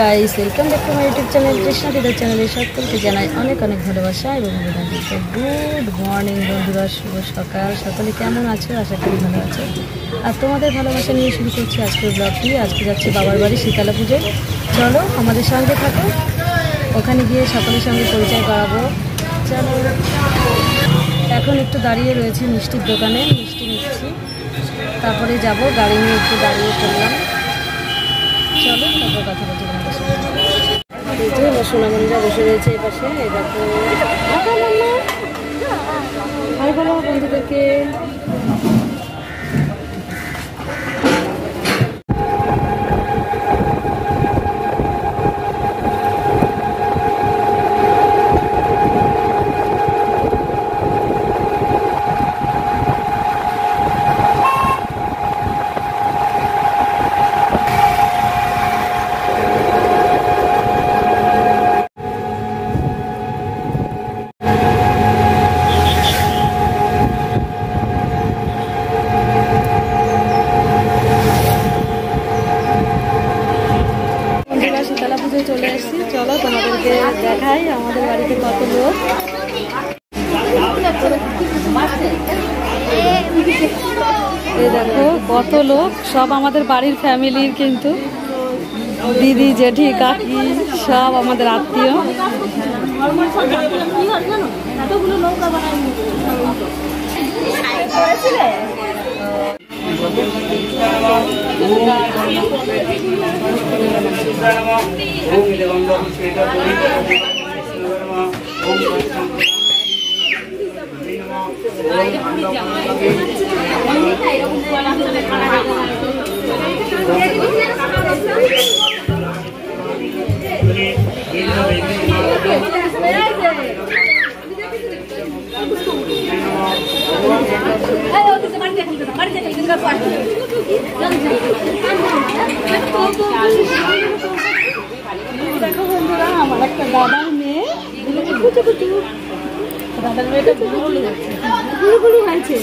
Guys, welcome back to my YouTube channel Krishna দিদার চ্যানেলে সকলকে জানাই অনেক অনেক ভালোবাসা এবং অভিনন্দন। গুড মর্নিং বন্ধুরা, শুভ সকাল। সকলে কেমন আছো? আশা করি ভালো আছো। আর তোমাদের ভালোবাসা নিয়ে শুরু করছি আজকের ব্লগটি। আজকে যাচ্ছি বাবার বাড়ি শীতলা পুজোয়। চলো আমাদের সঙ্গে থাকো, ওখানে গিয়ে সকলের সঙ্গে পরিচয় করাবো। চলো, এখন একটু দাঁড়িয়ে রয়েছি মিষ্টির দোকানে, মিষ্টি নিচ্ছি, তারপরে যাব। গাড়ি নিয়ে একটু দাঁড়িয়ে পড়লাম। চলো তারপর কথা বলছি তোমাদের সঙ্গে। আমার সোনামণিরা বসে রয়েছে এই পাশে। এই দেখো, হাই বলো বন্ধুদেরকে। শীতলা পুজোয় চলে এসেছি। চলো তোমাদেরকে দেখাই আমাদের বাড়িতে কত লোক। এই দেখো কত লোক, সব আমাদের বাড়ির ফ্যামিলির, কিন্তু দিদি জেঠি কাকি সব আমাদের আত্মীয়। দেখো বন্ধুরা, আমার একটা দাদার মেয়ে, দাদার মেয়েটা গুলগুলি হয়েছে।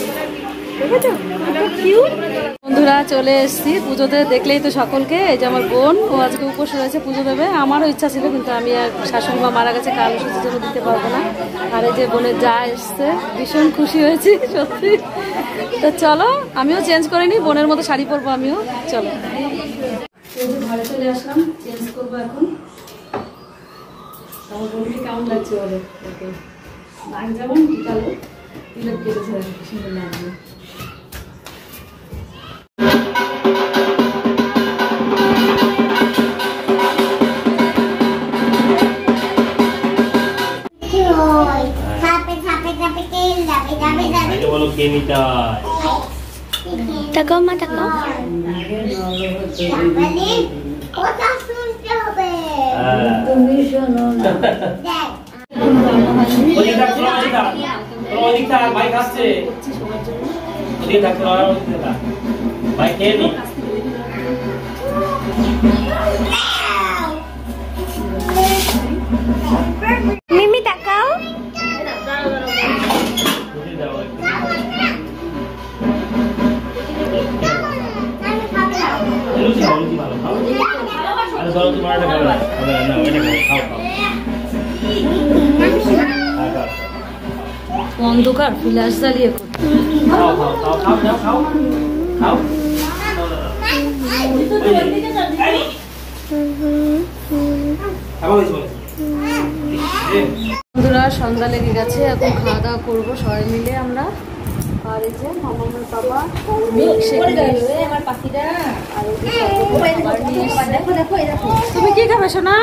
বন্ধুরা চলে এসেছি পুজোতে, দেখলেই তো সকলকে। এই যে আমার বোন, ও আজকে উপোস রয়েছে, পুজো দেবে। আমারও ইচ্ছা ছিল, কিন্তু আমি আর শাশুড়ি মা মারা গেছে, কাল সুচির জন্য দিতে পারবো না। আর এই যে বোনের যা এসছে, ভীষণ খুশি হয়েছি সত্যি। তো চলো, আমিও চেঞ্জ করে নিই, বোনের মতো শাড়ি পরবো আমিও। চলো ঘরে চলে আসলাম, চেঞ্জ করবো এখন। আমার বোনকে কেমন লাগছে বলো? নাক যেমন কালো তিলক কেটেছে, সুন্দর লাগবে। তাকাও মা, তাকাও। তুমি শোনো না। মিমি তাকাও। অন্ধকার ফ্ল্যাশ জ্বালিয়ে বন্ধুরা, সন্ধ্যা লেগে গেছে, এখন খাওয়া দাওয়া করবো সবাই মিলে আমরা। আর এই যে মামার বাবা আমার পাখিটা, আর তুমি কি খাবে সোনা?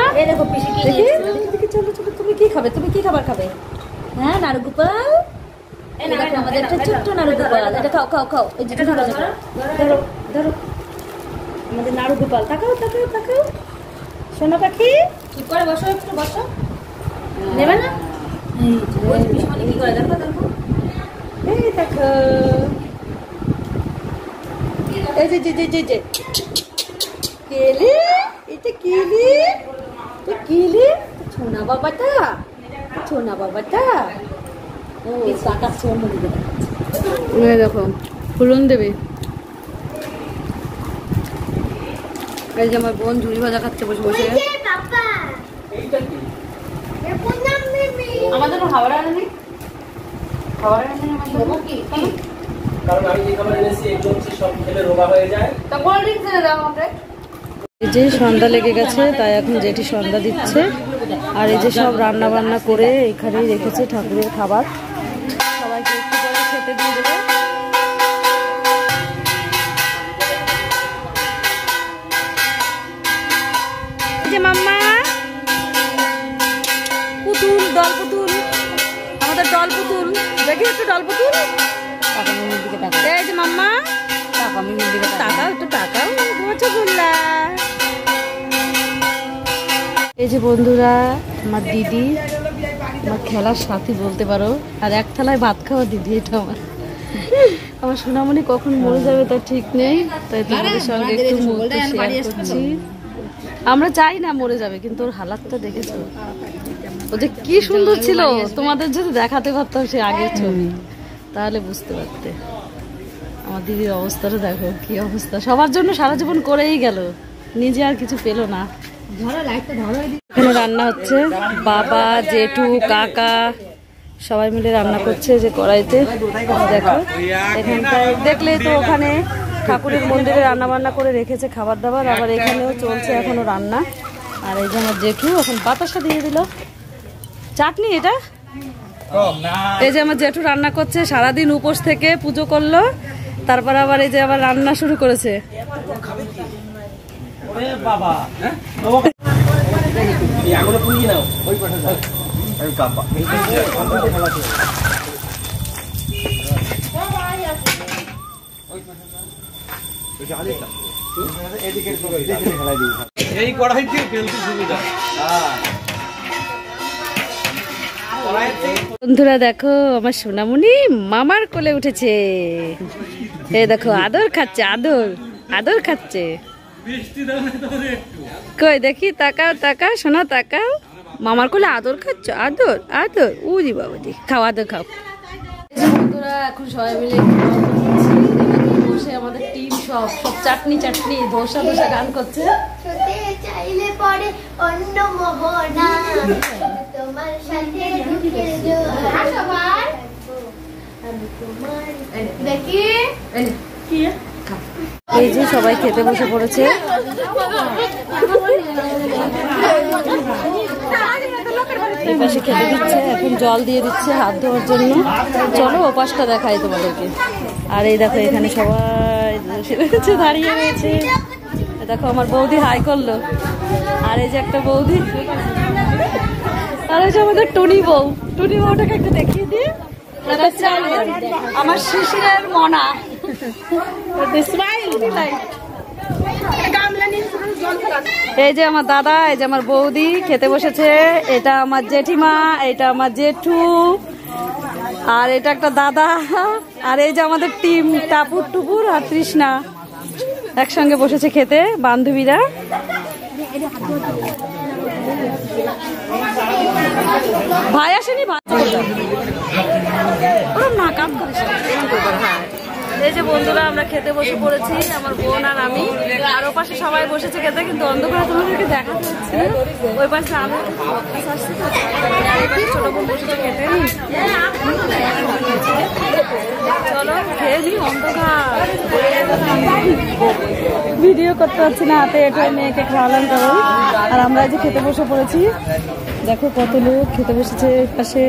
চলো চলো, তুমি কি খাবে? তুমি কি খাবার খাবে? হ্যাঁ, নাড়ু গোপাল। আমাদের একটা ছোট্ট নাড়ু গোপাল, এটা খাও খাও খাও। এই যে ধরো ধরো ধরো, আমাদের নাড়ু গোপাল। তাকাও তাকাও তাকাও, সোনা পাখি চুপ করে বসো, একটু বসো। নেবে না? ওই পিছনে কি করে দেখো দেখো। এই দেখো, এই যে যে যে যে যে কেলি, এটা কেলি, তো কেলি ছোনা বাবাটা, ছোনা বাবাটা। ও তাকাচ্ছে অন্যদিকে, দেখাচ্ছে। দেখো ফুলন দেবে। এই যে আমার বোন ঝুড়ি ভাজা খাচ্ছে বসে বসে। আমাদের খাবার আনে নেই, খাবার আনে নেই আমাদের কি, কারণ আমি যে খাবার এনেছি এগুলো হচ্ছে সব খেলে রোগা হয়ে যায়। তা কোল্ড ড্রিঙ্কস এনে দাও আমাকে। এই যে সন্ধ্যা লেগে গেছে, তাই এখন জেঠি সন্ধ্যা দিচ্ছে। আর এই যে সব রান্না বান্না করে এখানেই রেখেছে ঠাকুরের খাবার, সবাইকে একটু করে খেতে দিয়ে দেবে। যে মাম্মা পুতুল, দল পুতুল, আমাদের দল পুতুল, দেখি একটু দল পুতুল। এই যে মাম্মা টাকাও একটু টাকাও রসগোল্লা। এই যে বন্ধুরা আমার দিদি, আমার খেলার সাথী বলতে পারো, আর এক থালায় ভাত খাওয়া দিদি। এটা আমার সোনামণি কখন মরে যাবে তার ঠিক নেই, তাই তোমাদের সঙ্গে একটু মুহূর্ত শেয়ার করছি। আমরা চাই না মরে যাবে, কিন্তু ওর হালাতটা দেখেছো, ও যে কি সুন্দর ছিল। তোমাদের যদি দেখাতে পারতাম সে আগের ছবি, তাহলে বুঝতে পারতে। আমার দিদির অবস্থাটা দেখো, কি অবস্থা। সবার জন্য সারা জীবন করেই গেল, নিজে আর কিছু পেলো না। এখানে রান্না হচ্ছে, বাবা, জেঠু, কাকা সবাই মিলে রান্না করছে যে কড়াইতে। দেখো এখানটায় দেখলেই তো, ওখানে ঠাকুরের মন্দিরে রান্না বান্না করে রেখেছে খাবার দাবার, আবার এখানেও চলছে এখনো রান্না। আর এই যে আমার জেঠু এখন বাতাসা দিয়ে দিল, চাটনি এটা। এই যে আমার জেঠু রান্না করছে, সারাদিন উপোস থেকে পুজো করলো, তারপর আবার এই যে আবার রান্না শুরু করেছে। এই কড়াইতে খেলতে সুবিধা। বন্ধুরা দেখো আমার সোনামণি মামার কোলে উঠেছে। এই দেখো আদর খাচ্ছে, আদর আদর খাচ্ছে। কই দেখি, তাকাও তাকাও সোনা তাকাও, মামার কোলে আদর খাচ্ছ, আদর আদর। উজি বাবাজি, খাও আদর খাও। বন্ধুরা এখন সবাই মিলে বসে আমাদের টিম সব চাটনি চাটনি ধোসা ধোসা গান করছে। চাইলে পরে অন্য মোহনা তোমার সাথে দেখি এই যে সবাই খেতে বসে পড়েছে। এই পাশে খেতে দিচ্ছে, এখন জল দিয়ে দিচ্ছে হাত ধোয়ার জন্য। চলো ও পাশটা দেখাই তোমাদেরকে। আর এই দেখো এখানে সবাই বসে রয়েছে, দাঁড়িয়ে রয়েছে। দেখো আমার বৌদি হাই করলো, আর এই যে একটা বৌদি, আর এই যে আমাদের টুনি বউ। টুনি বউটাকে একটু দেখিয়ে দিয়ে, আমার শিশিরের মনা। এই যে আমার দাদা, এই যে আমার বৌদি খেতে বসেছে। এটা আমার জেঠিমা, এটা আমার জেঠু, আর এটা একটা দাদা। আর এই যে আমাদের টিম টাপুর টুপুর আর তৃষ্ণা একসঙ্গে বসেছে খেতে, বান্ধবীরা। ভাই আসেনি, ভাত না কাম করিস। এই যে বন্ধুরা আমরা খেতে বসে পড়েছি, আমার বোন আর আমি। আর ও পাশে সবাই বসেছে খেতে, কিন্তু অন্ধকারে তোমাদেরকে দেখাতে হচ্ছে। ওই পাশে আমি ছোট বোন বসেছে খেতে। চলো খেয়ে নি, অন্ধকার ভিডিও করতে পারছি না, হাতে এটা মেয়েকে খাওয়ালাম কারণ। আর আমরা যে খেতে বসে পড়েছি, দেখো কত লোক খেতে বসেছে পাশে।